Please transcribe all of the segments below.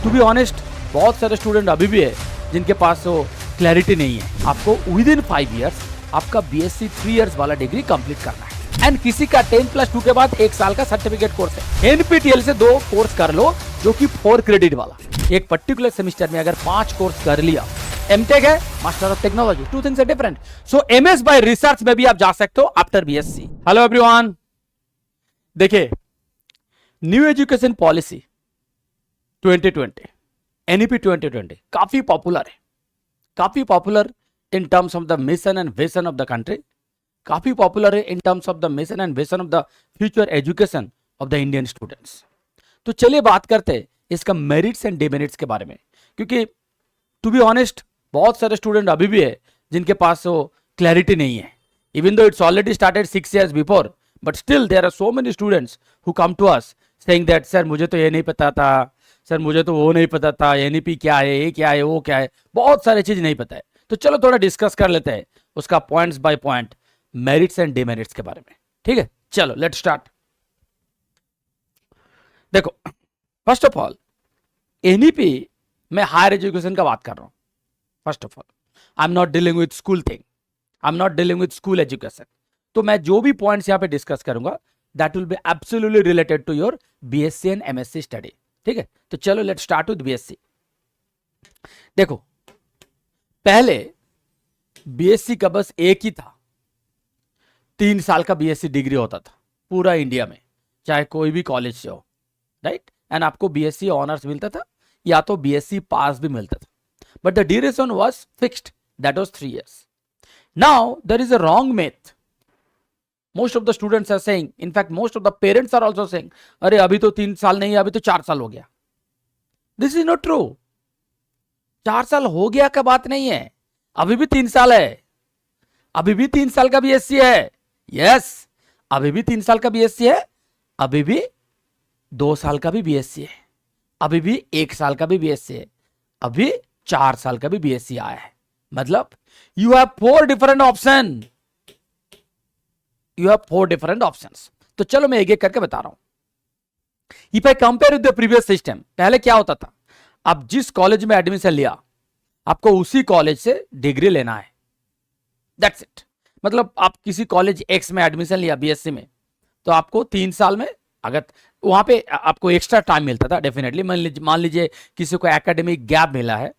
To be honest बहुत सारे student अभी भी है जिनके पास वो क्लैरिटी नहीं है। आपको विद इन 5 इयर्स आपका बीएससी 3 इयर्स वाला डिग्री कंप्लीट करना है एंड किसी का 10+2 के बाद 1 साल का सर्टिफिकेट कोर्स है। एनपीटीएल से 2 कोर्स कर लो जो कि 4 क्रेडिट वाला। एक पर्टिकुलर सेमिस्टर में अगर 5 कोर्स कर लिया, एमटेक है, master of technology, 2 things are different. So MS by research में भी आप जा सकते हो आफ्टर बीएससी। हेलो एवरीवन, देखिए न्यू एजुकेशन पॉलिसी 2020 एनईपी 2020 काफी पॉपुलर है, काफी popular in terms of the mission and vision of the country, काफी पॉपुलर है in terms of the mission and vision of the future education of the Indian students. तो चलिए बात करते हैं इसका मेरिट्स एंड डिमेरिट्स के बारे में, क्योंकि टू बी ऑनेस्ट बहुत सारे स्टूडेंट अभी भी है जिनके पास वो क्लैरिटी नहीं है। Even though it's already started 6 years before, but still there are so many students who come to us saying that sir मुझे तो ये नहीं पता था, सर मुझे तो वो नहीं पता था, एनईपी क्या है, ये क्या है, वो क्या है, बहुत सारी चीज नहीं पता है। तो चलो थोड़ा डिस्कस कर लेते हैं उसका points by point, merits and demerits के बारे में। ठीक है, चलो लेट्स स्टार्ट। देखो फर्स्ट ऑफ ऑल एनईपी मैं हायर एजुकेशन का बात कर रहा हूं। First of all I am not dealing with school thing, I am not dealing with school education. तो मैं जो भी पॉइंट्स यहां पे डिस्कस करूंगा that will be absolutely related to your BSc and MSc study. ठीक है, तो चलो लेट्स स्टार्ट विद बीएससी। देखो पहले बीएससी का बस एक ही था, 3 साल का बीएससी डिग्री होता था पूरा इंडिया में, चाहे कोई भी कॉलेज से हो, राइट। एंड आपको बीएससी ऑनर्स मिलता था या तो बीएससी पास भी मिलता था, but the duration was fixed, that was 3 years. Now there is a wrong myth. Most of the students are saying, in fact most of the parents are also saying, अरे अभी तो 3 साल नहीं, अभी तो 4 साल हो गया। This is not true. 4 साल हो गया का बात नहीं है, अभी भी 3 साल है, अभी भी 3 साल का बीएससी है। यस, अभी भी 3 साल का बीएससी है, अभी भी 2 साल का भी बीएससी है, अभी भी 1 साल का भी बीएससी है, अभी 4 साल का भी बीएससी आया है। मतलब you have 4 different option, you have 4 different options. तो चलो मैं एक एक करके बता रहा हूं। If I compare with the previous system, पहले क्या होता था, आप जिस कॉलेज में एडमिशन लिया आपको उसी कॉलेज से डिग्री लेना है, दैट्स इट। मतलब आप किसी कॉलेज एक्स में एडमिशन लिया बीएससी में, तो आपको 3 साल में, अगर वहां पे आपको एक्स्ट्रा टाइम मिलता था डेफिनेटली, मान लीजिए किसी को एकेडमिक गैप मिला है,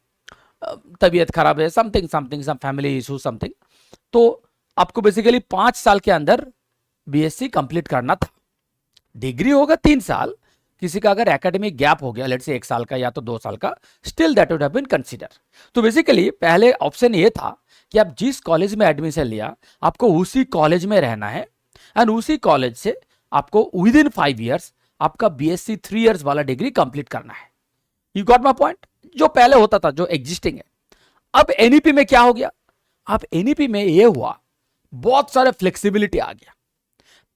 तबीयत खराब है, something something, some family issue something, तो आपको बेसिकली 5 साल के अंदर बीएससी कंप्लीट करना था। डिग्री होगा 3 साल, किसी का अगर एकेडमिक गैप हो गया लेट्स से 1 साल का या तो 2 साल का, still that would have been consider. तो बेसिकली पहले ऑप्शन ये था कि आप जिस कॉलेज में एडमिशन लिया आपको उसी कॉलेज में रहना है एंड उसी कॉलेज से आपको विद इन 5 years आपका बीएससी 3 years वाला डिग्री कंप्लीट करना है। यू गॉट माय पॉइंट, जो पहले होता था, जो एग्जिस्टिंग है। अब एनईपी में क्या हो गया, अब एनईपी में ये हुआ बहुत सारे फ्लेक्सिबिलिटी आ गया।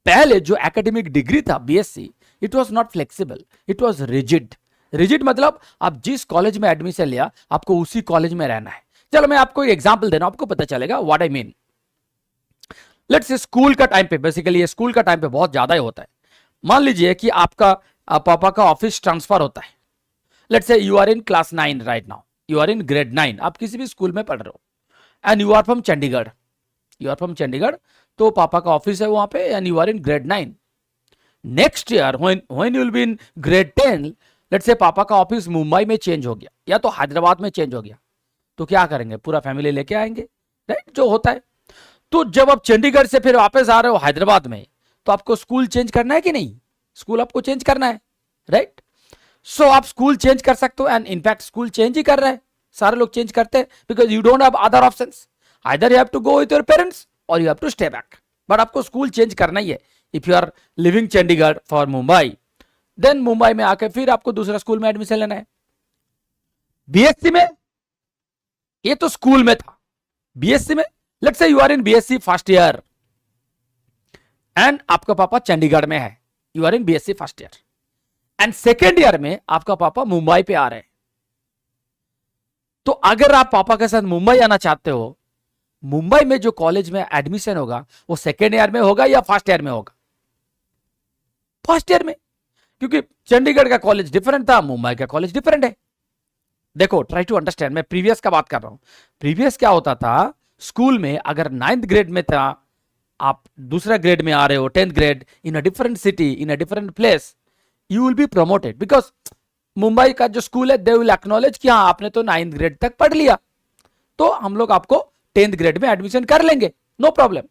पहले जो एकेडमिक डिग्री था BSc, it was not flexible, it was rigid. Rigid मतलब आप जिस कॉलेज में एडमिशन लिया आपको उसी कॉलेज में रहना है। चलो मैं आपको एक एग्जांपल दे रहा हूं, आपको पता चलेगा what I mean. Let's say school का टाइम पे, बेसिकली ये स्कूल का टाइम पे बहुत ज्यादा ही होता है। मान लीजिए कि आपका पापा का ऑफिस ट्रांसफर होता है, let's say you are in class 9 right now, you are in grade 9, आप किसी भी स्कूल में पढ़ रहे हो and you are from Chandigarh, you are from Chandigarh, तो पापा का ऑफिस है वहां पे and you are in grade 9। Next year when you will be in grade 10, let's say पापा का ऑफिस मुंबई में चेंज हो गया या तो हैदराबाद में चेंज हो गया, तो क्या करेंगे, पूरा फैमिली लेके आएंगे, राइट, जो होता है। तो जब आप चंडीगढ़ से फिर वापस आ रहे हो हैदराबाद में, तो आपको स्कूल चेंज करना है कि नहीं, स्कूल आपको चेंज करना है, राइट। सो आप स्कूल चेंज कर सकते हो एंड इनफैक्ट स्कूल चेंज ही कर रहे हैं, सारे लोग चेंज करते हैं, because you don't have other options, either you have to go with your parents और you have to stay back, but आपको स्कूल चेंज करना ही है। If you are living Chandigarh for Mumbai, then Mumbai में आके फिर आपको दूसरा स्कूल में एडमिशन लेना है। बीएससी में ये तो स्कूल में था, बीएससी में let's say you are in BSc first year and आपका पापा चंडीगढ़ में है, you are in BSc first year and second year में आपका पापा मुंबई पे आ रहे हैं। तो अगर आप पापा के साथ मुंबई आना चाहते हो, मुंबई में जो कॉलेज में एडमिशन होगा वो सेकेंड ईयर में होगा या फर्स्ट ईयर में होगा, फर्स्ट ईयर में, क्योंकि चंडीगढ़ का कॉलेज डिफरेंट था, मुंबई का कॉलेज डिफरेंट है, देखो, ट्राई टू अंडरस्टैंड, मैं प्रीवियस का बात कर रहा हूं। प्रीवियस क्या होता था, स्कूल में अगर 9th ग्रेड में था, आप दूसरा ग्रेड में आ रहे हो, 10th grade, in a different city, in a different place, you will be promoted, because Mumbai का जो स्कूल है, दे विल एक्नॉलेज कि हाँ आपने तो 9th ग्रेड तक पढ़ लिया, तो हम लोग आपको 10th ग्रेड में एडमिशन कर लेंगे, नो प्रॉब्लम।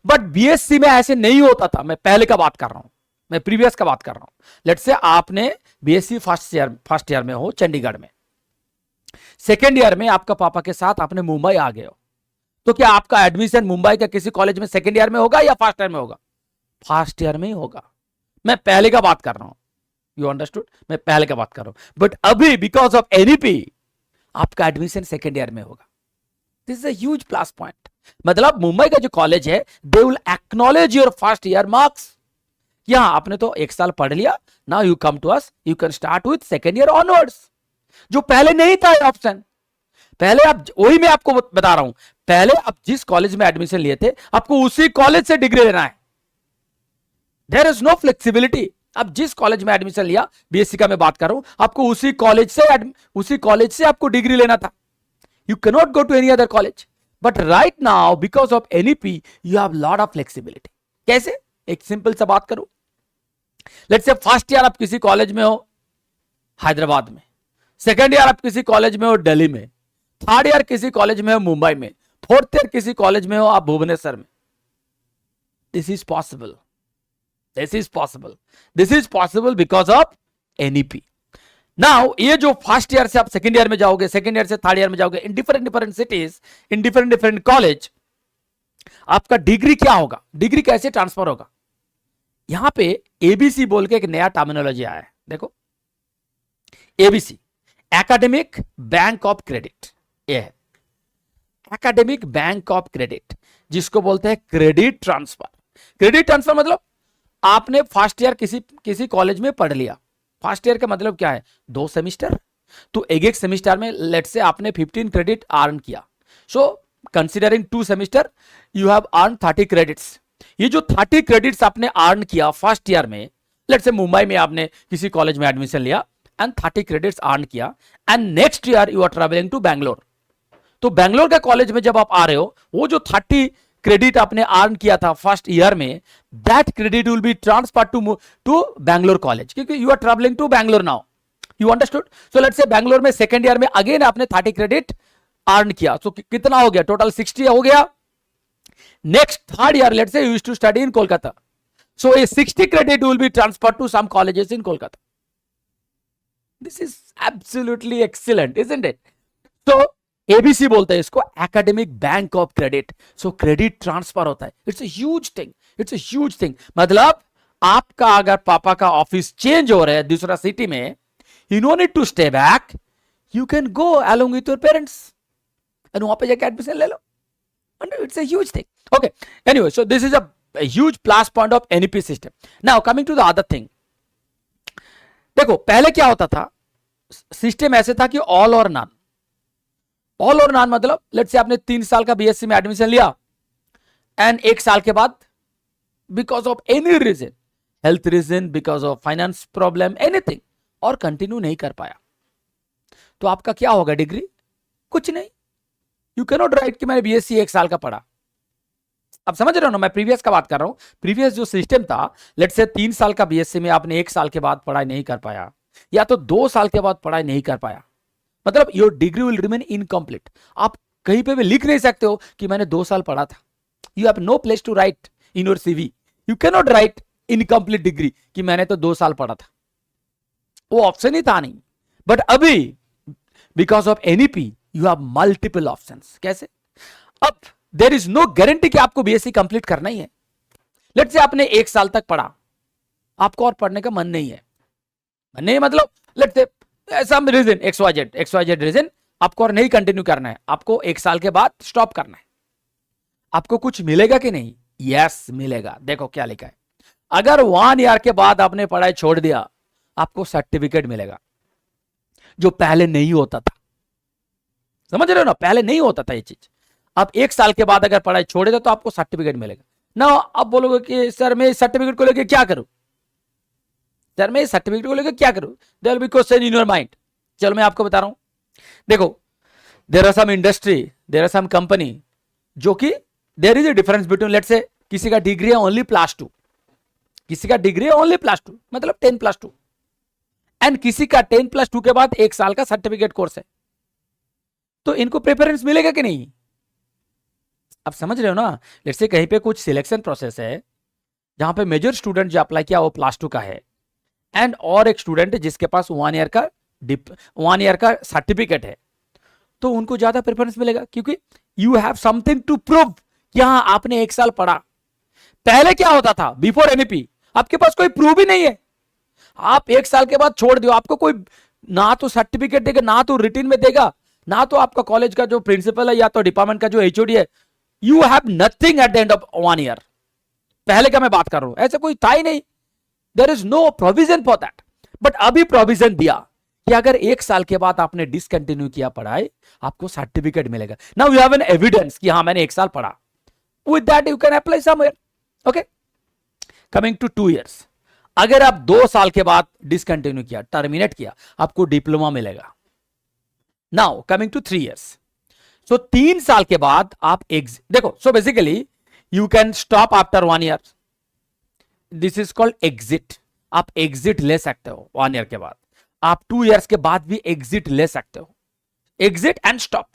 बट बीएससी में ऐसे नहीं होता था, मैं पहले का बात कर रहा हूं, मैं प्रीवियस का बात कर रहा हूं। लेट्स से आपने बीएससी फर्स्ट ईयर में हो चंडीगढ़ में, सेकेंड ईयर में आपका पापा के साथ आपने मुंबई आ गए हो, तो क्या आपका एडमिशन मुंबई का किसी कॉलेज में सेकेंड ईयर में होगा या फर्स्ट ईयर में होगा? फर्स्ट ईयर में ही होगा। मैं पहले का बात कर रहा हूं, यू अंडरस्टूड, मैं पहले का बात कर रहा हूं। बट अभी बिकॉज ऑफ एनईपी आपका एडमिशन सेकेंड ईयर में होगा। This is a huge plus point. मतलब मुंबई का जो कॉलेज है, they will acknowledge your first year marks. यहां आपने तो एक साल पढ़ लिया, now you come to us, you can start with second year onwards, जो पहले नहीं था ऑप्शन। पहले आप, वही मैं आपको बता रहा हूं, पहले आप जिस कॉलेज में एडमिशन लिए थे, आपको उसी कॉलेज से डिग्री लेना है। There is no flexibility. आप जिस कॉलेज में एडमिशन लिया, बीएससी का मैं बात कर रहा हूं, आपको उसी कॉलेज से आपको डिग्री लेना था। You can not go to any other college. But right now because of NEP you have lot of flexibility. कैसे? एक सिंपल सा बात करूं, लेट्स से फर्स्ट ईयर आप किसी कॉलेज में हो हैदराबाद में, सेकेंड ईयर आप किसी कॉलेज में हो दिल्ली में, थर्ड ईयर किसी कॉलेज में हो मुंबई में, फोर्थ ईयर किसी कॉलेज में हो आप भुवनेश्वर में। This is possible, this is possible, this is possible because of NEP. Now ये जो फर्स्ट ईयर से आप सेकेंड ईयर में जाओगे, सेकेंड ईयर से थर्ड ईयर में जाओगे, in different cities, in different college, आपका डिग्री क्या होगा, डिग्री कैसे ट्रांसफर होगा? यहां पे एबीसी बोल के एक नया टर्मिनोलॉजी आया है। देखो, ABC, academic bank of credit, ये है एकेडमिक बैंक ऑफ क्रेडिट, जिसको बोलते हैं क्रेडिट ट्रांसफर। क्रेडिट ट्रांसफर मतलब आपने फर्स्ट ईयर किसी कॉलेज में पढ़ लिया। फर्स्ट ईयर का मतलब क्या है? 2 सेमिस्टर। तो एक सेमिस्टर में लेट्स से आपने 15 क्रेडिट अर्न किया, so considering 2 semester you have earn 30 credits. ये जो 30 क्रेडिट्स आपने अर्न किया फर्स्ट ईयर में, लेट्स से मुंबई में आपने किसी कॉलेज में एडमिशन लिया एंड 30 क्रेडिट्स अर्न किया, and next year you are travelling to Bangalore. तो बैंगलोर के कॉलेज में जब आप आ रहे हो, वो जो 30 क्रेडिट आपने अर्न किया था फर्स्ट ईयर में, that credit will be transfer to Bangalore college, क्योंकि you are travelling to Bangalore now. You understood? So let's say Bangalore में सेकंड ईयर में अगेन आपने 30 क्रेडिट अर्न किया, तो कितना हो गया? टोटल 60 हो गया। Next third year let's say you used to study in Kolkata, so a 60 credit will be transferred to some colleges in Kolkata. This is absolutely excellent, isn't it? तो एबीसी बोलते हैं इसको, academic bank of credit. So credit transfer होता है, it's a huge thing, it's a huge thing. मतलब आपका अगर पापा का ऑफिस चेंज हो रहा है दूसरा सिटी में, you no need to stay back, you can go along with your parents and वहां पे जाके एडमिशन ले लो। It's a huge thing. Okay, anyway, so this is a huge plus point of NEP system. Now coming to the other thing, देखो पहले क्या होता था, सिस्टम ऐसे था कि ऑल और नॉन। ऑल और नॉन मतलब लेट्स से आपने 3 साल का बीएससी में एडमिशन लिया एंड 1 साल के बाद because of any reason, health reason, because of finance problem, anything, और कंटिन्यू नहीं कर पाया, तो आपका क्या होगा? डिग्री कुछ नहीं। यू कैन नॉट राइट कि मैंने बीएससी 1 साल का पढ़ा। अब समझ रहे हो ना, मैं प्रीवियस का बात कर रहा हूं। प्रीवियस जो सिस्टम था, लेट्स से 3 साल का बीएससी में आपने 1 साल के बाद पढ़ाई नहीं कर पाया, या तो 2 साल के बाद पढ़ाई नहीं कर पाया, मतलब your degree will remain incomplete. आप कहीं पे भी लिख नहीं सकते हो कि मैंने 2 साल पढ़ा था। You have no place to write in your CV, you can not write incomplete degree कि मैंने तो 2 साल पढ़ा था, वो ऑप्शन ही था नहीं। बट अभी because of NEP you have multiple options. कैसे? अब देयर इज नो गारंटी कि आपको बीएससी कंप्लीट करना ही है। लेट्स से आपने 1 साल तक पढ़ा, आपको और पढ़ने का मन नहीं है, मन नहीं मतलब let's say some reason XYZ reason, आपको और नहीं कंटिन्यू करना है, आपको 1 साल के बाद स्टॉप करना है। आपको कुछ मिलेगा कि नहीं? यस मिलेगा। देखो क्या लिखा है, अगर 1 ईयर के बाद आपने पढ़ाई छोड़ दिया, आपको सर्टिफिकेट मिलेगा, जो पहले नहीं होता था। समझ रहे हो ना, पहले नहीं होता था ये चीज। आप 1 साल के बाद अगर पढ़ाई छोड़ दे तो आपको सर्टिफिकेट मिलेगा ना। आप बोलोगे कि सर मैं सर्टिफिकेट को लेकर क्या करूं, सर मैं सर्टिफिकेट को लेकर क्या करूं, there will be question in your mind. चलो मैं आपको बता रहा हूं, देखो, there are some industry, there are some company जो कि there is a difference between, let's say किसी का डिग्री है ओनली +2, किसी का डिग्री है ओनली +2 मतलब 10+2, एंड किसी का 10+2 के बाद 1 साल का सर्टिफिकेट कोर्स है, तो इनको प्रेफरेंस मिलेगा कि नहीं? आप समझ रहे हो ना? लेट्स से कहीं पे कुछ सिलेक्शन प्रोसेस है जहां पे मेजर स्टूडेंट जो अप्लाई किया वो +2 का है, एंड और एक स्टूडेंट है जिसके पास 1 ईयर का सर्टिफिकेट है, तो उनको ज्यादा प्रेफरेंस मिलेगा, क्योंकि you have something to prove कि हाँ आपने 1 साल पढ़ा। पहले क्या होता था बिफोर एनईपी, आपके पास कोई प्रूफ ही नहीं है, आप 1 साल के बाद छोड़ दियो, आपको कोई ना तो सर्टिफिकेट देगा, ना तो रिटन में देगा, ना तो आपका कॉलेज का जो प्रिंसिपल है या तो डिपार्टमेंट का जो एचओडी है, you have nothing at the end of 1 year. पहले का मैं बात कर रहा हूं, ऐसा कोई था ही नहीं, there is no provision for that. But अभी प्रोविजन दिया कि अगर 1 साल के बाद आपने डिसकंटिन्यू किया पढ़ाई, आपको सर्टिफिकेट मिलेगा। Now you have an evidence कि हाँ मैंने 1 साल पढ़ा, with that you can apply somewhere. Okay, coming to 2 years, अगर आप 2 साल के बाद डिसकंटिन्यू किया, टर्मिनेट किया, आपको डिप्लोमा मिलेगा। नाउ कमिंग टू 3 इयर्स, सो 3 साल के बाद आप देखो, so basically you can stop after 1 year, this is called exit. आप एग्जिट ले सकते हो 1 ईयर के बाद, आप 2 इयर्स के बाद भी एग्जिट ले सकते हो, एग्जिट एंड स्टॉप।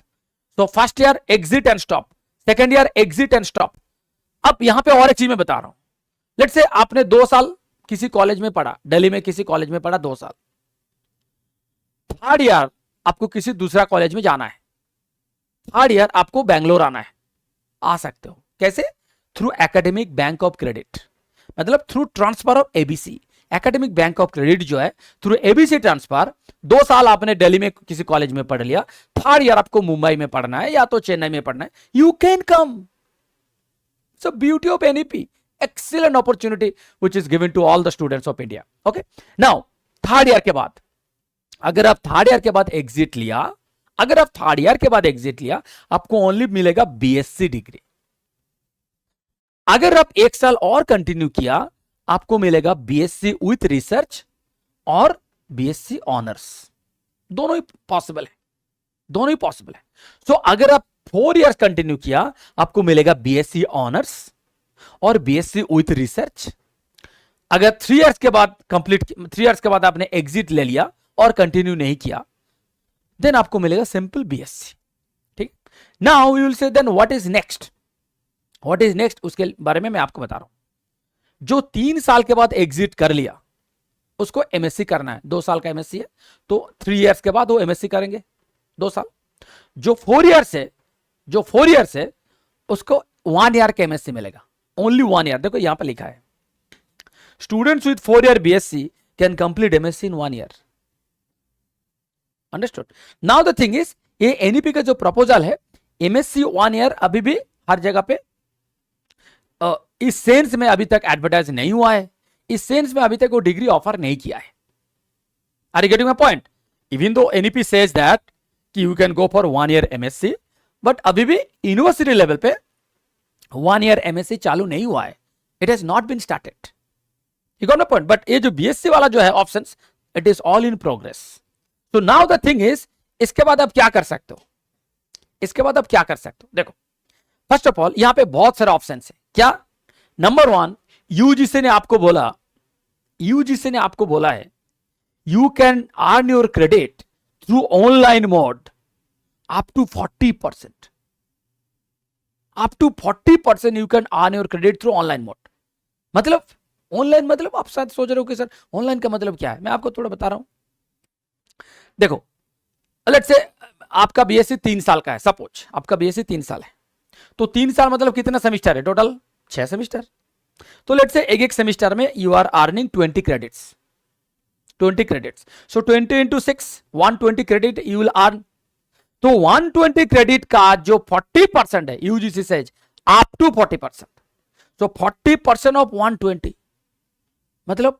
तो first year exit and stop, second year exit and stop. अब यहां पे और एक चीज मैं बता रहा हूं, लेट्स से आपने 2 साल किसी कॉलेज में पढ़ा, दिल्ली में किसी कॉलेज में पढ़ा 2 साल, 3rd ईयर आपको किसी दूसरा कॉलेज में जाना है, 3rd ईयर आपको बैंगलोर आना है, आ सकते हो। कैसे? Through academic bank of credit, मतलब through transfer of ABC. Academic bank of credit जो है थ्रू एबीसी ट्रांसफर, 2 साल आपने दिल्ली में किसी कॉलेज में पढ़ लिया, 3rd ईयर आपको मुंबई में पढ़ना है या तो चेन्नई में पढ़ना है, you can come. So beauty of NEP, excellent opportunity which is given to all the students of India. Okay, now 3rd year के बाद, अगर आप 3rd ईयर के बाद एग्जिट लिया, अगर आप 3rd ईयर के बाद एग्जिट लिया, आपको ओनली मिलेगा बीएससी डिग्री। अगर आप 1 साल और कंटिन्यू किया, आपको मिलेगा बीएससी विथ रिसर्च और बीएससी ऑनर्स, दोनों ही पॉसिबल है, दोनों ही पॉसिबल है। सो अगर आप 4 इयर्स कंटिन्यू किया, आपको मिलेगा बीएससी ऑनर्स और बीएससी विथ रिसर्च। अगर 3 इयर्स के बाद 3 इयर्स के बाद आपने एग्जिट ले लिया और कंटिन्यू नहीं किया, देन आपको मिलेगा सिंपल बीएससी। ठीक, now you will say then what is next, what is next, उसके बारे में मैं आपको बता रहा हूं। जो 3 साल के बाद एग्जिट कर लिया, उसको एमएससी करना है, 2 साल का एमएससी है, तो 3 इयर्स के बाद वो एमएससी करेंगे 2 साल। जो 4 इयर्स है, जो 4 इयर्स है, उसको 1 ईयर का एमएससी मिलेगा, ओनली 1 ईयर। देखो यहां पर लिखा है, students with 4 year BSc can complete MSc in 1 year. Understood? Now the thing is, ये एनईपी का जो प्रपोजल है, एमएससी 1 ईयर अभी भी हर जगह पे इस सेंस में अभी तक एडवर्टाइज नहीं हुआ है, इस सेंस में अभी तक वो डिग्री ऑफर नहीं किया है। Are you getting my point? Even though NEP says that कि you can go for 1 year MSc, but अभी भी यूनिवर्सिटी लेवल पे 1 ईयर एमएससी चालू नहीं हुआ है, it has not been started. You got my point? But ये जो बीएससी वाला जो है options, it is all in progress. तो नाउ द थिंग इज, इसके बाद आप क्या कर सकते हो, इसके बाद आप क्या कर सकते हो? देखो, फर्स्ट ऑफ ऑल यहां पे बहुत सारे ऑप्शंस है। क्या? नंबर 1, यूजीसी ने आपको बोला, यूजीसी ने आपको बोला है you can earn your credit through online mode up to 40%, up to 40% you can earn your credit through online mode. मतलब ऑनलाइन मतलब आप शायद सोच रहे हो कि सर ऑनलाइन का मतलब क्या है, मैं आपको थोड़ा बता रहा हूं। देखो, लेट्स से आपका बीएससी 3 साल का है, सपोज आपका बीएससी 3 साल है, तो 3 साल मतलब कितना सेमिस्टर है टोटल? 6 सेमिस्टर। तो लेट्स से एक सेमिस्टर में you are earning 20 credits, 20 credits, so 20 into 6, 120 credit you will earn. तो 120 क्रेडिट का जो 40% है, UGC says up to 40%, so 40% of 120 मतलब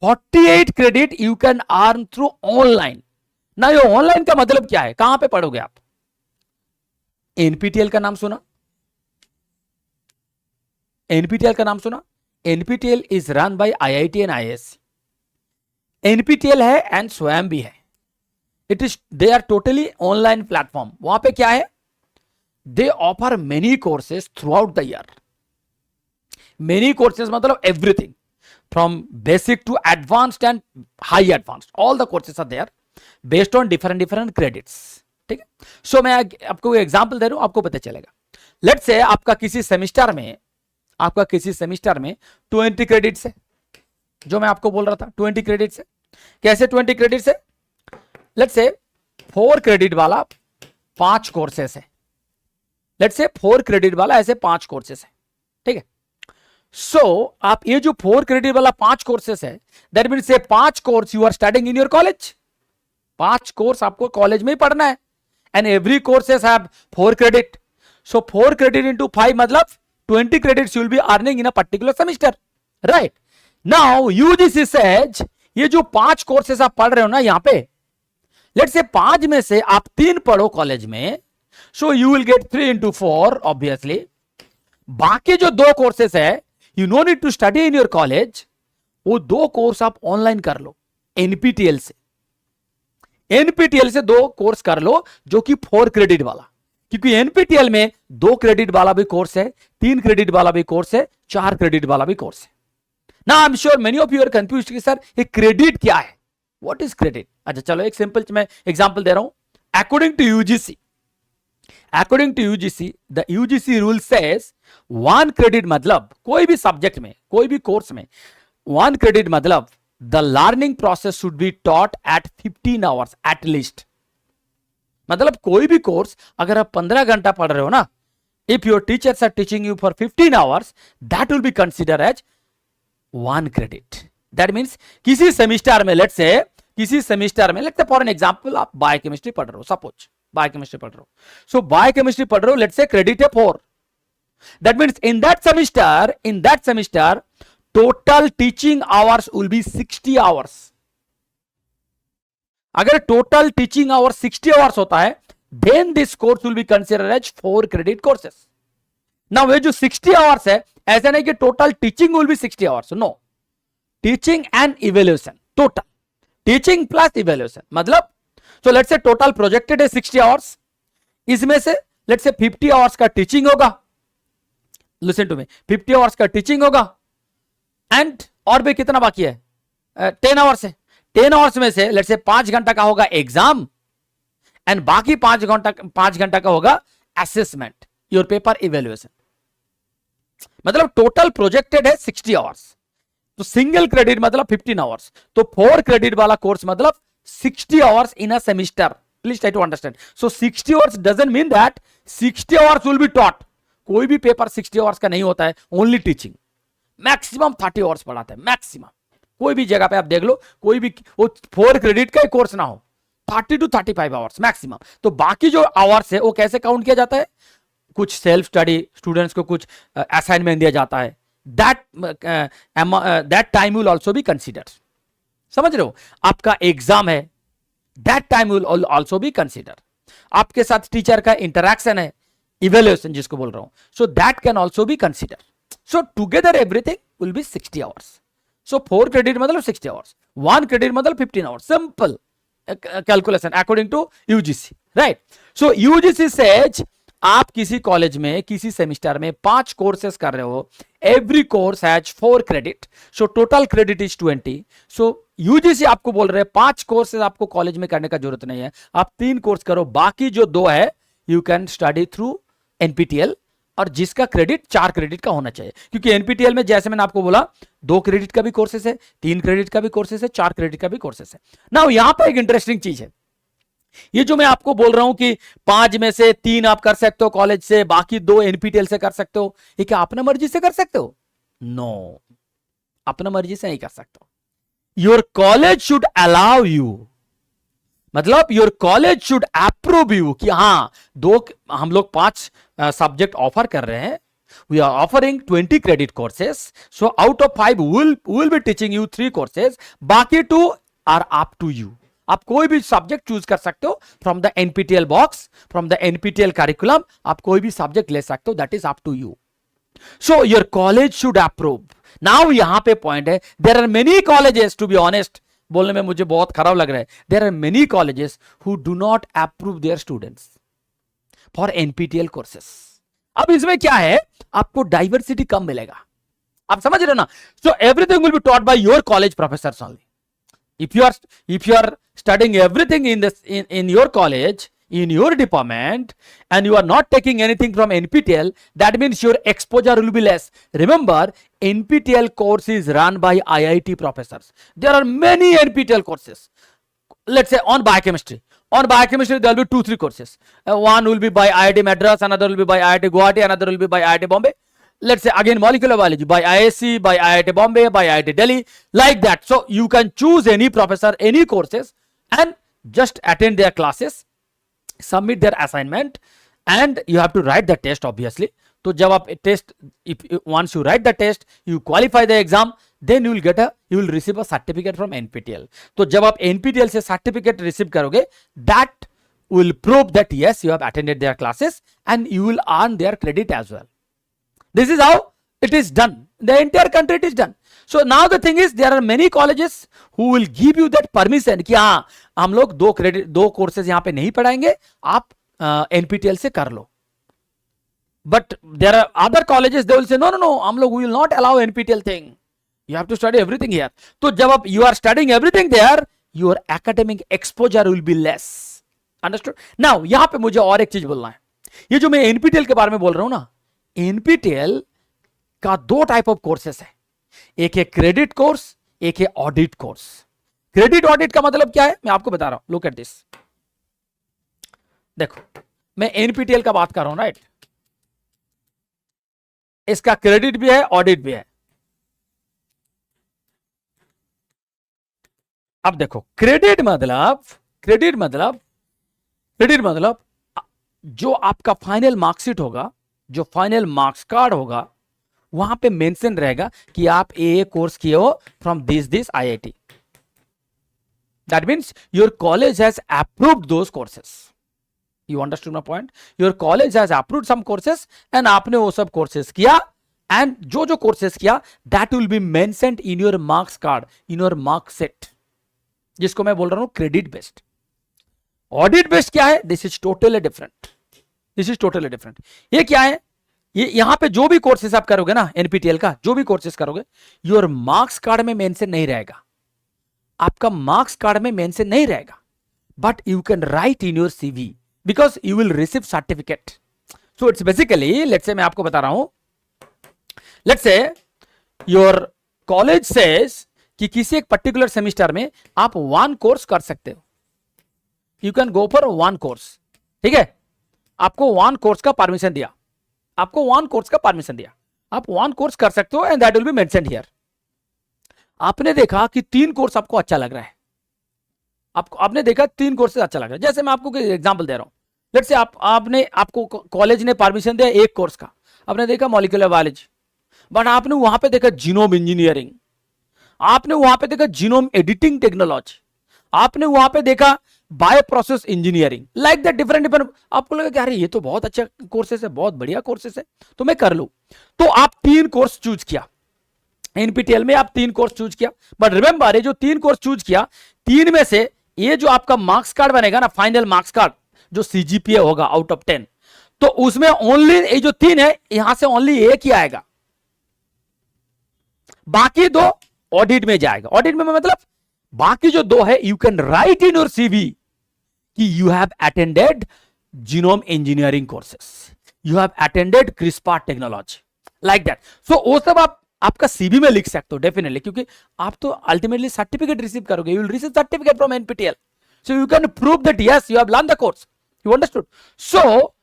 48 credit you can earn through online. ना ये ऑनलाइन का मतलब क्या है, कहां पे पढ़ोगे आप? एनपीटीएल का नाम सुना? एनपीटीएल का नाम सुना? NPTEL is run by IIT and IISc. NPTEL है एंड स्वयं भी है, it is they are totally online platform. वहां पे क्या है, they offer many courses throughout the year. Many courses मतलब everything from basic to advanced and high advanced, all the courses are there based on different credits. ठीक है, सो मैं आपको example दे रहा हूं, आपको पता चलेगा। लेट्स से आपका किसी सेमिस्टर में 20 क्रेडिट्स है, जो मैं आपको बोल रहा था 20 क्रेडिट्स है। कैसे 20 क्रेडिट्स है? लेट्स से 4 क्रेडिट वाला 5 कोर्सेस है। लेट्स से 4 क्रेडिट वाला ऐसे 5 कोर्सेस है। ठीक है, सो आप ये जो 4 क्रेडिट वाला 5 कोर्सेस है, that means say 5 course you are studying in your college. 5 course आपको कॉलेज में ही पढ़ना है, and every courses have 4 credit. So 4 credit into 5 मतलब 20 credits you will be earning in a particular semester, right? Now UGC says ये जो 5 courses आप पढ़ रहे हो ना यहां पे, लेट्स से 5 में से आप 3 पढ़ो कॉलेज में, so you will get 3 into 4 obviously. बाकी जो 2 कोर्सेस है, you no need to study in your college, वो 2 कोर्स आप ऑनलाइन कर लो एनपीटीएल से। एनपीटीएल से 2 कोर्स कर लो जो कि 4 क्रेडिट वाला, क्योंकि एनपीटीएल में 2 क्रेडिट वाला भी कोर्स है, 3 क्रेडिट वाला भी कोर्स है, 4 क्रेडिट वाला भी कोर्स है। ना I am sure many of you are confused कि सर ये क्रेडिट क्या है, व्हाट इज क्रेडिट? अच्छा चलो एक सिंपल मैं एग्जांपल दे रहा हूं। According to UGC the UGC rule says 1 credit मतलब कोई भी सब्जेक्ट में, कोई भी कोर्स में 1 क्रेडिट मतलब the learning process should be taught at 15 hours at least. मतलब कोई भी कोर्स अगर आप 15 घंटा पढ़ रहे हो ना, if your teachers are teaching you for 15 hours, that will be consider as 1 credit. That means किसी सेमिस्टर में, let's say for an example आप बायोकेमिस्ट्री पढ़ रहे हो, सपोज बायोकेमिस्ट्री पढ़ रहे हो, सो बायोकेमिस्ट्री पढ़ रहे हो, लेट्स से क्रेडिट है 4। That means in that semester total teaching hours will be 60 hours. अगर टोटल टीचिंग आवर्स 60 आवर्स होता है, then this course will be considered as 4 credit courses. Now ये जो 60 आवर्स है, ऐसा नहीं कि total teaching will be 60 hours, no, teaching and evaluation, total teaching plus evaluation. मतलब so let's say total projected है 60 आवर्स, इसमें से लेट्स से 50 आवर्स का टीचिंग होगा, लिसन टू मी, 50 आवर्स का टीचिंग होगा, एंड और भी कितना बाकी है, 10 आवर्स है। 10 आवर्स में से लेट्स से 5 घंटा का होगा एग्जाम, एंड बाकी 5 घंटा का होगा असेसमेंट, योर पेपर इवेल्युएशन। मतलब टोटल प्रोजेक्टेड है 60 आवर्स, तो सिंगल क्रेडिट मतलब 15 आवर्स, तो 4 क्रेडिट वाला कोर्स मतलब 60 hours in a semester. Please try to understand. So 60 hours doesn't mean that 60 hours will be taught. कोई भी पेपर 60 आवर्स का नहीं होता है, ओनली टीचिंग। मैक्सिमम 30 आवर्स पढ़ाते हैं, मैक्सिमम। कोई भी जगह पे आप देख लो, कोई भी वो 4 क्रेडिट का कोर्स ना हो, 30 to 35 आवर्स मैक्सिमम। तो बाकी जो आवर्स है वो कैसे काउंट किया जाता है? कुछ सेल्फ स्टडी, स्टूडेंट्स को कुछ असाइनमेंट दिया जाता है, that time will also be consider. समझ रहे हो? आपका एग्जाम है, that time will also be consider. आपके साथ टीचर का इंटरेक्शन है, इवेल्युएशन जिसको बोल रहा हूं, so that can also be consider. So together everything will be 60 hours. So 4 credit मतलब 60 आवर्स, 1 क्रेडिट मतलब 15 hours. Simple calculation according to UGC, right? So UGC says आप किसी कॉलेज में किसी सेमिस्टर में 5 कोर्सेस कर रहे हो, every course has 4 credit, so total credit is 20। So UGC आपको बोल रहे हैं 5 कोर्सेस आपको कॉलेज में करने का जरूरत नहीं है, आप 3 कोर्स करो, बाकी जो 2 है you can study through NPTEL, और जिसका क्रेडिट 4 क्रेडिट का होना चाहिए। क्योंकि एनपीटीएल में जैसे मैंने आपको बोला 2 क्रेडिट का भी कोर्सेस है, 3 क्रेडिट का भी कोर्सेस है, 4 क्रेडिट का भी कोर्सेस है। नाउ यहां पर एक इंटरेस्टिंग चीज है, ये जो मैं आपको बोल रहा हूं कि 5 में से 3 आप कर सकते हो कॉलेज से, बाकी 2 एनपीटीएल से कर सकते हो, ये क्या अपना मर्जी से कर सकते हो? नो, अपना मर्जी से नहीं कर सकते हो। Your college should allow you, मतलब your college should approve you कि हाँ हम लोग 5 सब्जेक्ट ऑफर कर रहे हैं, we are offering 20 credit courses, so out of 5 will be teaching you 3 courses, बाकी 2 आर अप टू यू। आप कोई भी सब्जेक्ट चूज कर सकते हो from the NPTEL box, from the NPTEL curriculum, आप कोई भी सब्जेक्ट ले सकते हो, that is up to you. So your college should approve. Now यहां पे पॉइंट है, there are many colleges, to be honest बोलने में मुझे बहुत खराब लग रहा है, there are many colleges who do not approve their students for NPTEL courses. अब इसमें क्या है, आपको डाइवर्सिटी कम मिलेगा, आप समझ रहे हो ना। So everything will be taught by your college professors only. if you are studying everything in your college, in your department, and you are not taking anything from NPTEL, that means your exposure will be less. Remember, NPTEL course is run by IIT professors. There are many NPTEL courses. Let's say on biochemistry, there will be 2-3 courses. One will be by IIT Madras, another will be by IIT Guwahati, another will be by IIT Bombay. Let's say again molecular biology by IISc, by IIT Bombay, by IIT Delhi, like that. So you can choose any professor, any courses, and just attend their classes, submit their assignment, and you have to write the test obviously. तो जब आप test, once you write the test, you qualify the exam, then you will receive a certificate from NPTEL. तो जब आप NPTEL से certificate receive करोगे, that will prove that yes, you have attended their classes and you will earn their credit as well. This is how it is done. The entire country it is done. So now the thing is, there are many colleges who will give you that permission कि हाँ हम लोग 2 courses यहाँ पे नहीं पढ़ाएंगे, आप NPTEL से कर लो. But there are other colleges, they will say no, हम लोग we will not allow NPTEL thing. You have to study everything here. तो जब आप you are studying everything there, your academic exposure will be less. Understood? Now यहाँ पे मुझे और एक चीज बोलना है. ये जो मैं NPTEL के बारे में बोल रहा हूं ना, NPTEL का 2 टाइप ऑफ कोर्सेस है. एक है क्रेडिट कोर्स, एक है ऑडिट कोर्स. क्रेडिट ऑडिट का मतलब क्या है मैं आपको बता रहा हूं. Look at this. देखो मैं NPTEL का बात कर रहा हूं, राइट. इसका क्रेडिट भी है, ऑडिट भी है. अब देखो क्रेडिट मतलब जो आपका फाइनल मार्कशीट होगा, जो फाइनल मार्क्स कार्ड होगा, वहां पे मेंशन रहेगा कि आप ए कोर्स किए हो from this IIT. That means your college has approved those courses. You understood my point? Your college has approved some courses and आपने वो सब courses किया, and जो courses किया that will be mentioned in your marks card, in your mark set, जिसको मैं बोल रहा हूं credit based. Audit based क्या है? This is totally different. ये क्या है? ये यहां पे जो भी courses आप करोगे ना NPTEL का, जो भी courses करोगे, your marks card में mention नहीं रहेगा. आपका marks card में mention नहीं रहेगा, but you can write in your CV. Because you will receive certificate. So it's basically, let's say मैं आपको बता रहा हूं, let's say your college says कि किसी एक पर्टिकुलर सेमिस्टर में आप 1 कोर्स कर सकते हो. You can go for 1 course. ठीक है, आपको 1 कोर्स का परमिशन दिया, आप 1 कोर्स कर सकते हो and that will be mentioned here. आपने देखा कि 3 कोर्स आपको अच्छा लग रहा है, आपने देखा 3 कोर्सेज अच्छा लग रहा है. जैसे मैं आपको एग्जांपल दे रहा हूं. लेट्स से आपको कॉलेज ने परमिशन दिया 1 कोर्स का. आपने देखा मॉलिक्यूलर बायोलॉजी, बट आपने वहां पे देखा जीनोम इंजीनियरिंग, आपने वहां पे देखा जीनोम एडिटिंग टेक्नोलॉजी, आपने वहां पे देखा bio process engineering, like that different. आपको लगा कि अरे ये तो बहुत अच्छा कोर्सेस है, बहुत बढ़िया कोर्सेस है, तो मैं कर लूं. तो आप 3 कोर्स चूज किया NPTEL में, आप 3 कोर्स चूज किया. बट रिमेंबर, ये जो 3 कोर्स चूज किया, 3 में से ये जो आपका मार्क्स कार्ड बनेगा ना, फाइनल मार्क्स कार्ड, जो CGPA होगा आउट ऑफ 10, तो उसमें ओनली ये जो 3 है, यहां से ओनली 1 ही आएगा, बाकी 2 ऑडिट में जाएगा. ऑडिट में मतलब बाकी जो 2 है, you can write in your CV कि you have attended genome engineering courses, you have attended CRISPR technology, like that. So वो सब आप आपका CV में लिख सकते हो डेफिनेटली, क्योंकि आप तो अल्टीमेटली सर्टिफिकेट रिसीव करोगे. You will receive certificate from NPTEL, so you can prove that yes you have learn the course. You understood? So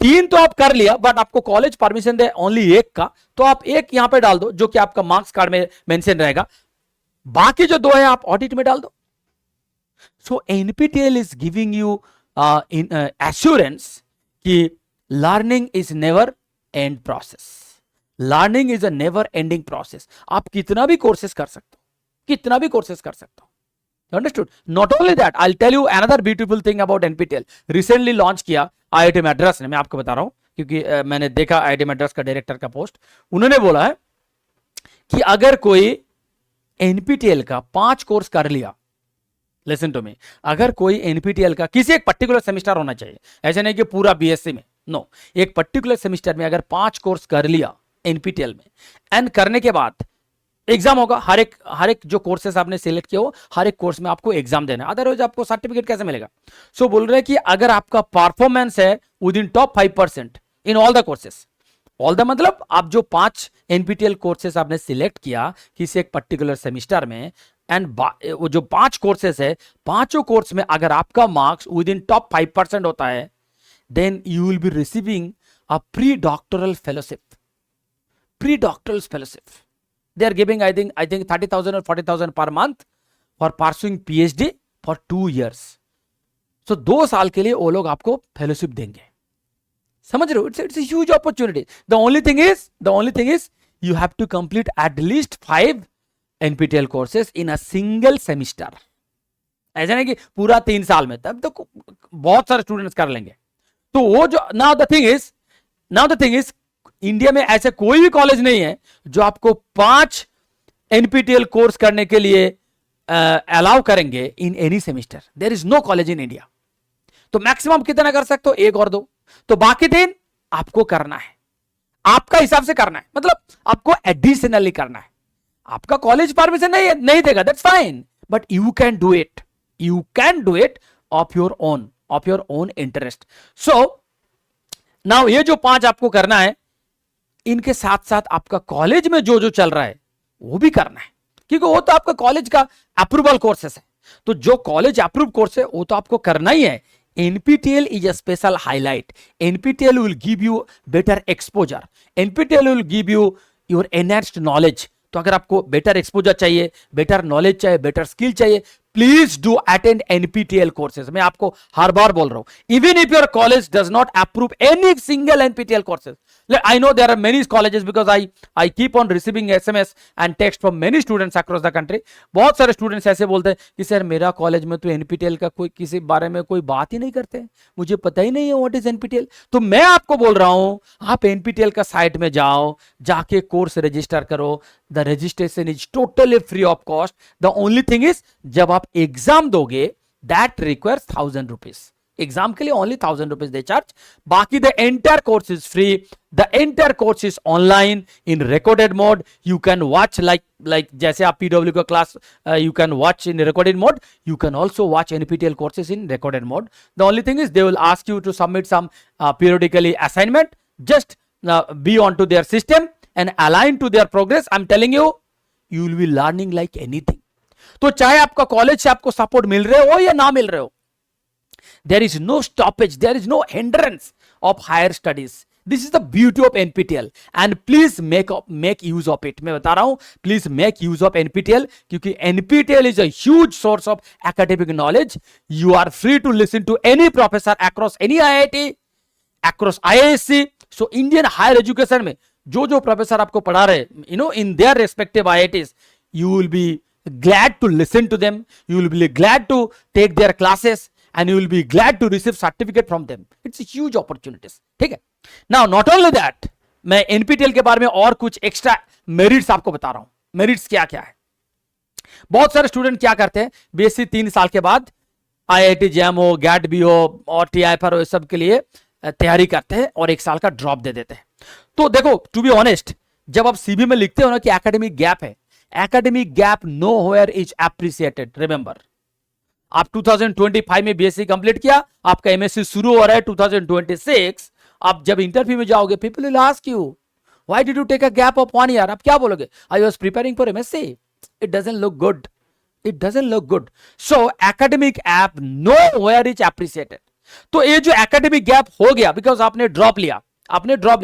3 तो आप कर लिया, बट आपको कॉलेज परमिशन दे ओनली 1 का, तो आप 1 यहां पे डाल दो जो कि आपका मार्क्स कार्ड में मेंशन रहेगा, बाकी जो 2 है आप ऑडिट में डाल दो. So NPTEL is giving you assurance कि learning is never end process. Learning is a never ending process. आप कितना भी कोर्सेस कर सकते हो. Understood? Not only that, I will tell you another beautiful thing about NPTEL. Recently launch किया IIT Madras ने, मैं आपको बता रहा हूं क्योंकि मैंने देखा IIT मैड्रास का डायरेक्टर का पोस्ट. उन्होंने बोला है कि अगर कोई NPTEL का 5 कोर्स कर लिया, लिसन टू मी, अगर कोई एनपीटीएल का किसी एक पर्टिकुलर सेमेस्टर होना चाहिए, ऐसे नहीं कि पूरा बीएससी में, नो, एक पर्टिकुलर सेमेस्टर में अगर 5 कोर्स कर लिया एनपीटीएल में, एंड करने के बाद एग्जाम होगा, हर एक जो कोर्सेस आपने सिलेक्ट किया हो हर एक कोर्स में आपको एग्जाम देना है, अदरवाइज आपको सर्टिफिकेट कैसे मिलेगा? सो बोल रहे हैं कि अगर आपका परफॉर्मेंस है with in top 5% in all the courses, all the मतलब आप जो 5 एनपीटीएल कोर्सेस आपने सिलेक्ट किया किसी एक पर्टिकुलर सेमेस्टर में, एंड वो जो 5 कोर्सेस है, पांचों कोर्स में अगर आपका मार्क्स विद इन टॉप 5% होता है, then you will be receiving a pre doctoral fellowship. Pre-doctoral fellowship. They are giving, I think 30,000 or 40,000 per month for pursuing PhD for 2 years. So 2 साल के लिए वो लोग आपको फेलोशिप देंगे. समझ रहे हो? It's a huge opportunity. The only thing is you have to complete at least 5 NPTEL courses in a single semester. ऐसा नहीं कि पूरा 3 साल में, तब तो बहुत सारे स्टूडेंट्स कर लेंगे. तो वो जो now the thing is India में ऐसे कोई भी कॉलेज नहीं है जो आपको 5 एनपीटीएल कोर्स करने के लिए अलाउ करेंगे in any semester. There is no college in India. तो मैक्सिमम कितना कर सकते हो? 1 और 2. तो बाकी 3 आपको करना है, आपका हिसाब से करना है, मतलब आपको एडिशनली करना है. आपका कॉलेज परमिशन नहीं देगा, that's fine, but you can do it of your own interest. So now ये जो 5 आपको करना है, इनके साथ साथ आपका कॉलेज में जो चल रहा है वो भी करना है, क्योंकि वो तो आपका कॉलेज का अप्रूवल कोर्सेस है. तो जो कॉलेज अप्रूव कोर्स है वो तो आपको करना ही है. NPTEL is a special highlight. NPTEL will give you better exposure. NPTEL will give you your enhanced knowledge. तो अगर आपको बेटर एक्सपोजर चाहिए, बेटर नॉलेज चाहिए, बेटर स्किल चाहिए, please do attend NPTEL courses. मैं आपको हर बार बोल रहा हूं, even if your college does not approve any single NPTEL courses. I know there are many colleges because I keep on receiving SMS and text from many students across the country. बहुत सारे students ऐसे बोलते हैं कि sir मेरा college में तो NPTEL का कोई किसी बारे में कोई बात ही नहीं करते, मुझे पता ही नहीं है व्हाट इज एनपीटीएल. तो मैं आपको बोल रहा हूं, आप एनपीटीएल का साइट में जाओ, जाके कोर्स रजिस्टर करो. The registration is totally free of cost. The only thing is जब आप एग्जाम दोगे दैट रिक्वायर्स 1000 रुपीज. एग्जाम के लिए ओनली 1000 रुपीज दे चार्ज. बाकी the entire course is free. The entire course is online in recorded mode. You can watch like जैसे आप PW का class you can watch in recorded mode. You can also watch NPTEL courses in recorded mode. The only thing is they will ask you to submit some periodically assignment. Just be on to their system and align to their progress. I'm telling you, you will be learning like anything. तो चाहे आपका college से आपको support मिल रहे हो या ना मिल रहे हो, there is no stoppage, there is no hindrance of higher studies. This is the beauty of NPTEL and please make use of it. मैं बता रहा हूं, please make use of NPTEL क्योंकि NPTEL is a huge source of academic knowledge. You are free to listen to any professor across any IIT, across IISc. So Indian higher education में जो professor आपको पढ़ा रहे, in their respective IITs, you will be glad to listen to them. You will be glad to take their classes. And you will be glad to receive certificate from them. It's a huge opportunities. ठीक है? Now not only that, मैं NPTEL के बारे में और कुछ extra merits आपको बता रहा हूं. मेरिट्स क्या क्या है? बहुत सारे स्टूडेंट क्या करते हैं, बीएससी 3 साल के बाद IIT जैम हो, गैट भी हो और TIFR हो, सब के लिए तैयारी करते हैं और 1 साल का ड्रॉप दे देते हैं. तो देखो, टू बी ऑनेस्ट, जब आप सीवी में लिखते हो ना कि एकेडमिक गैप है, academic gap nowhere is appreciated. Remember, आप 2025 में बीएससी कंप्लीट किया, आपका एमएससी शुरू हो रहा है 2026. आप जब इंटरव्यू में जाओगे, people will ask you why did you take a gap of 1 year. आप क्या बोलोगे? I was preparing for MSc. It doesn't look good. It doesn't look good. So academic gap nowhere is appreciated. तो ये जो academic gap हो गया because आपने drop लिया,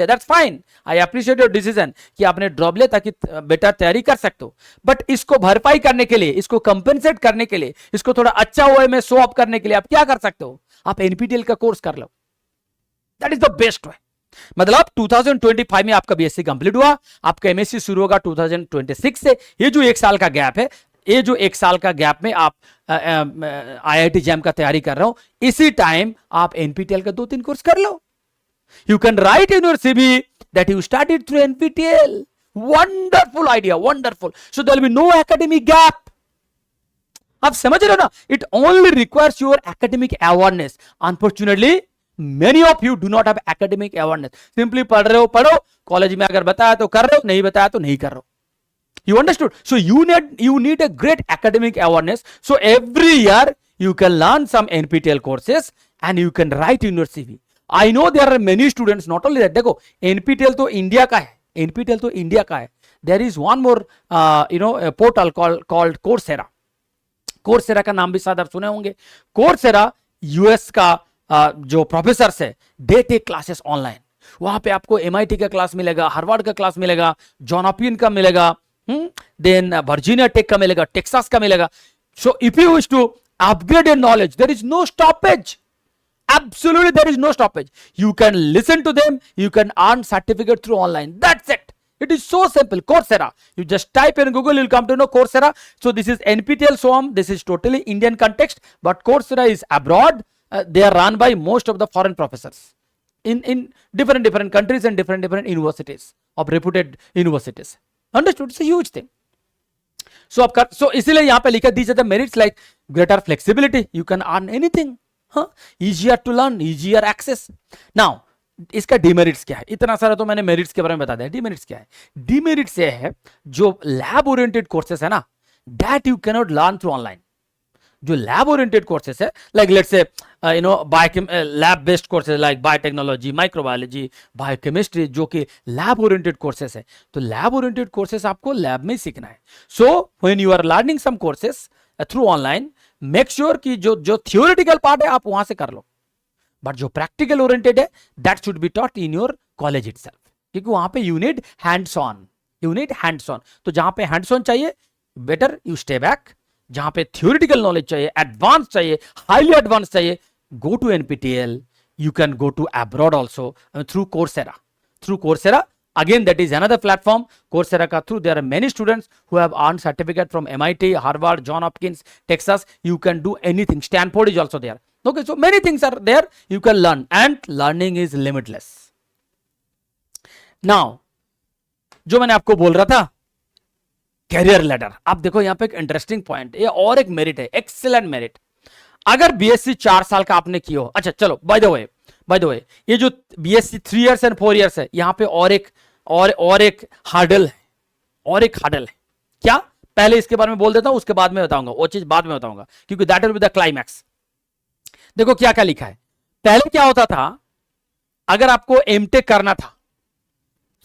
that's fine. I appreciate your decision कि आपने ड्रॉप लिया ताकि बेटर तैयारी कर सकते हो. बट इसको भरपाई करने के लिए, इसको कंपेंसेट करने के लिए, इसको थोड़ा अच्छा वे में शो अप करने के लिए आप क्या कर सकते हो? आप एनपीटीएल का कोर्स कर लो. That is the best way. मतलब 2025 में आपका बीएससी कंप्लीट हुआ, आपका एमएससी शुरू होगा 2026 से. ये जो 1 साल का गैप है, ये जो 1 साल का गैप में आप IIT जैम का तैयारी कर रहे हो, इसी टाइम आप एनपीटीएल का 2-3 कोर्स कर लो. You can write in your CV that you started through NPTEL. Wonderful idea, wonderful. So there will be no academic gap. आप समझ रहे हो ना, it only requires your academic awareness. Unfortunately many of you do not have academic awareness. Simply पढ़ रहे हो पढ़ो, college में अगर बताया तो कर रहे हो, नहीं बताया तो नहीं कर रहे हो. You understood? So you need a great academic awareness. So every year you can learn some NPTEL courses and you can write in your CV. I know there are many students. Not only that, देखो NPTEL तो India का है, NPTEL तो India का है. There is one more a portal called Coursera. Coursera का नाम भी शायद आप सुने होंगे. Coursera US का जो प्रोफेसर है, दे टेक क्लासेस ऑनलाइन. वहां पे आपको MIT का क्लास मिलेगा, हार्वर्ड का क्लास मिलेगा, जॉन हॉपकिंस का मिलेगा, then Virginia Tech का मिलेगा, Texas का मिलेगा. So if you wish to upgrade your knowledge, there is no stoppage. Absolutely, there is no stoppage. You can listen to them. You can earn certificate through online. That's it. It is so simple. Coursera. You just type in Google, you'll come to know Coursera. So this is NPTEL SOAM. This is totally Indian context, but Coursera is abroad. They are run by most of the foreign professors in different countries and different universities of reputed universities. Understood? It's a huge thing. So इसीलिए यहां पे लिखा these are the merits like greater flexibility. You can earn anything. Easier to learn, easier access. Now इसका demerits क्या है? इतना सारा तो मैंने मेरिट्स के बारे में बता दिया. डिमेरिट्स क्या है? डिमेरिट्स ये है, जो लैब ओरिएंटेड कोर्सेस है ना, that you cannot learn through online. जो लैब ओरिएंटेड कोर्सेस है, like let's say lab based courses like biotechnology, microbiology, biochemistry, जो कि लैब ओरिएंटेड कोर्सेस है, तो लैब ओरिएंटेड कोर्सेस आपको लैब में सीखना है. So when you are learning some courses through online, make sure कि जो थियोरेटिकल पार्ट है आप वहां से कर लो, बट जो प्रैक्टिकल ओरिएंटेड है that should be taught in your college itself, क्योंकि वहां पे यू नीड हैंड्स ऑन. तो जहां पे हैंड्स ऑन चाहिए, बेटर यू स्टे बैक. जहां पे थियोरेटिकल नॉलेज चाहिए, एडवांस चाहिए, हाईली एडवांस चाहिए, go to NPTEL. You can go to abroad also through Coursera. Again, that is another platform. Coursera ka through, there are many students who have earned certificate from MIT, Harvard, John Hopkins, Texas. You can do anything. Stanford is also there. Okay, so many things are there. You can learn, and learning is limitless. Now, जो मैंने आपको बोल रहा था, career ladder. आप देखो यहाँ पे एक इंटरेस्टिंग पॉइंट, ये और एक मेरिट है, एक्सीलेंट मेरिट. अगर बीएससी 4 साल का आपने किया हो, अच्छा चलो, बाय द वे ये जो बीएससी 3 इयर्स एंड 4 इयर्स है, यहां पे और एक हार्डल है. क्या? पहले इसके बारे में बोल देता हूं, उसके बाद में बताऊंगा, वो चीज बाद में बताऊंगा, क्योंकि that will be the climax. देखो क्या क्या लिखा है. पहले क्या होता था, अगर आपको एमटेक करना था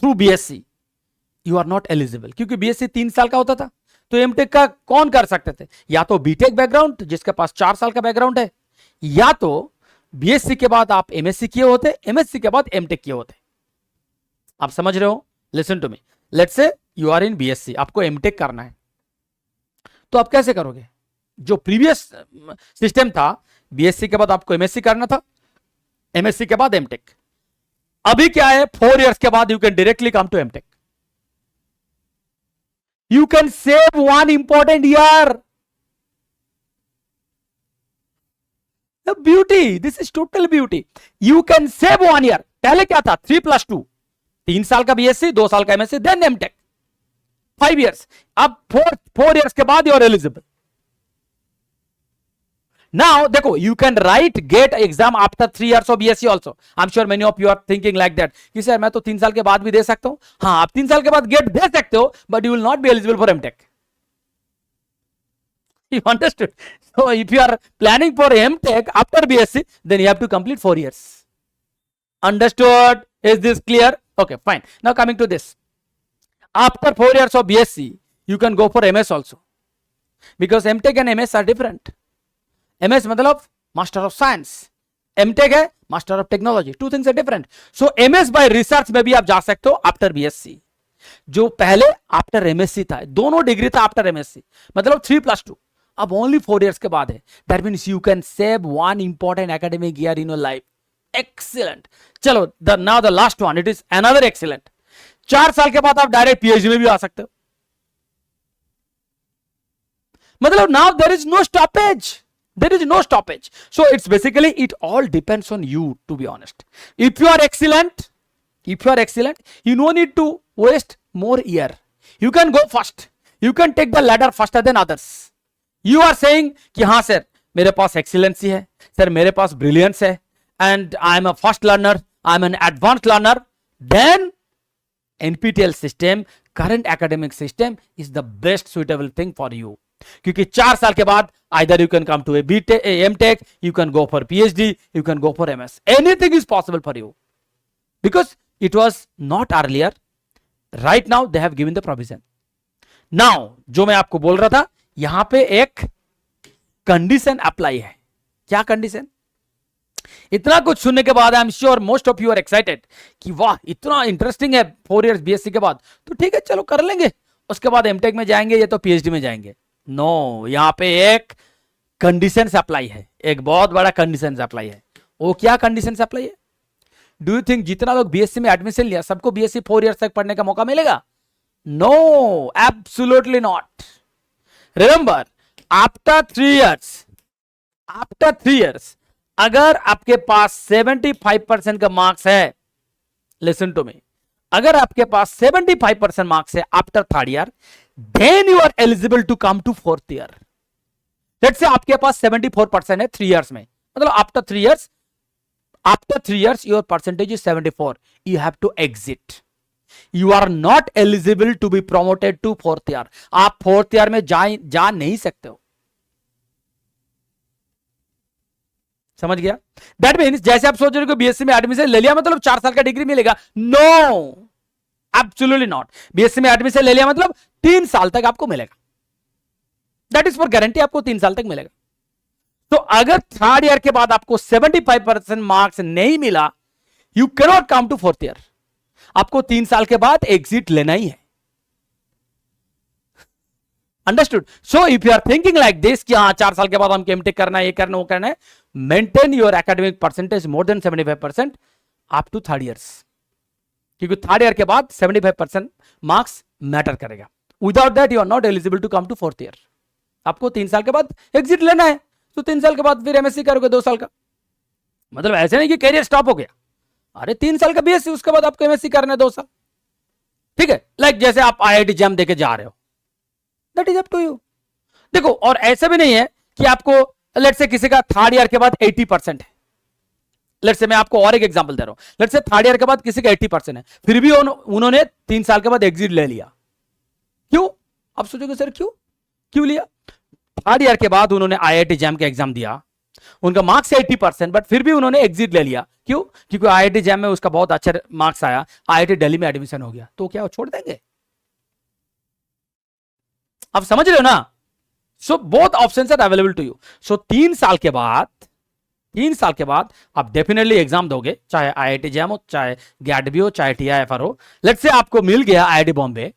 through BSc, you are not eligible, क्योंकि बीएससी 3 साल का होता था. तो एमटेक का कौन कर सकते थे? या तो बीटेक बैकग्राउंड जिसके पास 4 साल का बैकग्राउंड है, या तो बीएससी के बाद आप एमएससी किए होते, एमएससी के बाद एमटेक किए होते. आप समझ रहे हो? Listen to me. Let's say you are in BSc, आपको एमटेक करना है, तो आप कैसे करोगे? जो प्रीवियस सिस्टम था, बीएससी के बाद आपको एमएससी करना था, एमएससी के बाद एमटेक. अभी क्या है, 4 इयर्स के बाद you can directly come to MTech. You can save one important year. The beauty, this is total beauty. You can save 1 year. पहले क्या था? 3+2, 3 साल का बीएससी, 2 साल का एमएससी, देन एमटेक, 5 इयर्स. अब 4 इयर्स के बाद यू आर एलिजिबल. Now देखो, you can write GATE exam after 3 years of BSc also. I'm sure many of you are thinking like that कि सर मैं तो 3 साल के बाद भी दे सकता हूं. हाँ, आप 3 साल के बाद GATE दे सकते हो, but you will not be eligible for MTech. You understood? So if you are planning for MTech after BSc, then you have to complete 4 years. Understood? Is this clear? Okay, fine. Now coming to this. After 4 years of BSc, you can go for MS also. Because MTech and MS are different. MS मतलब master of science, MTech है master of technology. 2 things are different. So MS by research में भी आप जा सकते हो after BSc. जो पहले आफ्टर एमएससी था, दोनों डिग्री था आफ्टर एमएससी, मतलब 3+2, अब ओनली 4 इयर्स के बाद है. That means you can save 1 important academic year in your life. Excellent. चलो, now the last one, it is another excellent. 4 साल के बाद आप डायरेक्ट पीएचडी में भी आ सकते हो. मतलब now there is no stoppage. There is no stoppage. So it's basically, it all depends on you, to be honest. If you are excellent, you no need to waste more year. You can go first. You can take the ladder faster than others. You are saying कि हाँ sir मेरे पास excellency है, sir मेरे पास brilliance है, and I am a fast learner, I am an advance learner, then NPTEL system, current academic system is the best suitable thing for you. क्योंकि 4 साल के बाद either you can come to a BTech, MTech, you can go for PhD, you can go for MS, anything is possible for you, because it was not earlier, right now they have given the provision. Now जो मैं आपको बोल रहा था, यहां पे एक condition apply है। क्या कंडीशन? इतना कुछ सुनने के बाद I am sure most of you are excited कि वाह इतना इंटरेस्टिंग है 4 इयर्स बीएससी के बाद, तो ठीक है चलो कर लेंगे, उसके बाद एमटेक में जाएंगे या तो पीएचडी में जाएंगे। नो, यहां पे एक कंडीशन से अप्लाई है, एक बहुत बड़ा कंडीशन से अप्लाई है। वो क्या कंडीशन से अप्लाई है? डू यू थिंक जितना लोग बीएससी में एडमिशन लिया सबको बीएससी 4 इयर्स तक पढ़ने का मौका मिलेगा? No, absolutely not. Remember, after 3 years अगर आपके पास 75% का मार्क्स है, लिसन टू मी, अगर आपके पास 75% मार्क्स है after 3rd year, then you are eligible to come to 4th year. Let's say आपके पास 74% है 3 इयर्स में, मतलब after 3 years your percentage is 74, you have to exit, you are not eligible to be promoted to 4th year. आप 4th year में जा नहीं सकते हो। समझ गया? दैट मीन्स जैसे आप सोच रहे हो बीएससी में एडमिशन ले लिया मतलब 4 साल का डिग्री मिलेगा, नो, एब्सोल्युटली नॉट। बीएससी में एडमिशन ले लिया मतलब 3 साल तक आपको मिलेगा, दैट इज फॉर गारंटी, आपको 3 साल तक मिलेगा। तो अगर 3rd ईयर के बाद आपको 75% मार्क्स नहीं मिला, you can not come to 4th year, आपको 3 साल के बाद एग्जिट लेना ही है। Understood? So if you are thinking like this कि हाँ 4 साल के बाद हम एमटेक करना है, ये करना वो करना है, maintain your academic percentage more than 75% up to 3rd years, क्योंकि 3rd ईयर के बाद 75% मार्क्स मैटर करेगा। Without that you are not eligible to come to 4th year. आपको 3 साल के बाद एग्जिट लेना है, तो 3 साल के बाद फिर एमएससी करोगे 2 साल का, मतलब ऐसे नहीं कि करियर स्टॉप हो गया। अरे 3 साल का बीएससी, उसके बाद आपको एमएससी करना है 2 साल, ठीक है? लाइक जैसे आप आईआईटी जैम देके जा रहे हो, that is up to you. देखो, और ऐसा भी नहीं है कि आपको लेट्स से किसी का 3rd ईयर के बाद 80% है, लेट्स से मैं आपको और एक एग्जांपल दे रहा हूं, लेट्स से 3rd ईयर के बाद किसी का 80% है, फिर भी उन्होंने 3 साल के बाद एग्जिट ले लिया। क्यों? आप सोचोगे सर क्यों लिया? 3rd ईयर के बाद उन्होंने आईआईटी जैम का एग्जाम दिया, उनका मार्क्स 80%, बट फिर भी उन्होंने एग्जिट ले लिया। क्यों? क्योंकि आईआईटी जैम में उसका बहुत अच्छा मार्क्स आया, आईआईटी दिल्ली में एडमिशन हो गया, तो क्या वो छोड़ देंगे? आप समझ रहे हो ना? So both options are available to you. So 3 साल के बाद आप डेफिनेटली एग्जाम दोगे, चाहे आईआईटी जैम हो, चाहे गैट हो, चाहे टीआईएफआर हो। लेट्स से आपको मिल गया आईआईटी बॉम्बे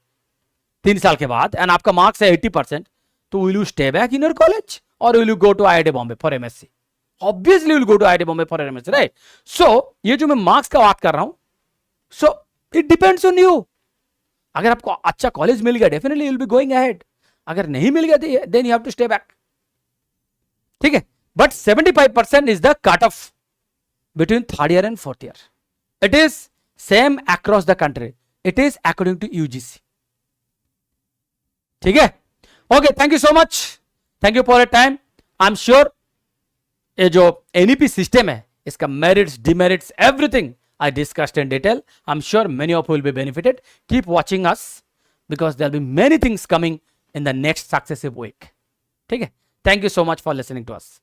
3 साल के बाद एंड आपका मार्क्स है 80%, तो will you stay back in your college और will you go to IIT Bombay for MSc? Obviously will go to IIT Bombay for MSc, right? So ये जो मैं मार्क्स का बात कर रहा हूं, so it depends on you. अगर आपको अच्छा कॉलेज मिल गया, definitely will be going ahead. अगर नहीं मिल गया then you have to stay back, ठीक है? But 75% is the cut off between 3rd year and 4th year. It is same across the country, it is according to UGC, ठीक है? Okay, thank you so much, thank you for your time. I am sure ये जो NEP system है, इसका merits, demerits, everything I discussed in detail. I'm sure many of you will be benefited. Keep watching us because there'll be many things coming in the next successive week. ठीक है? Thank you so much for listening to us.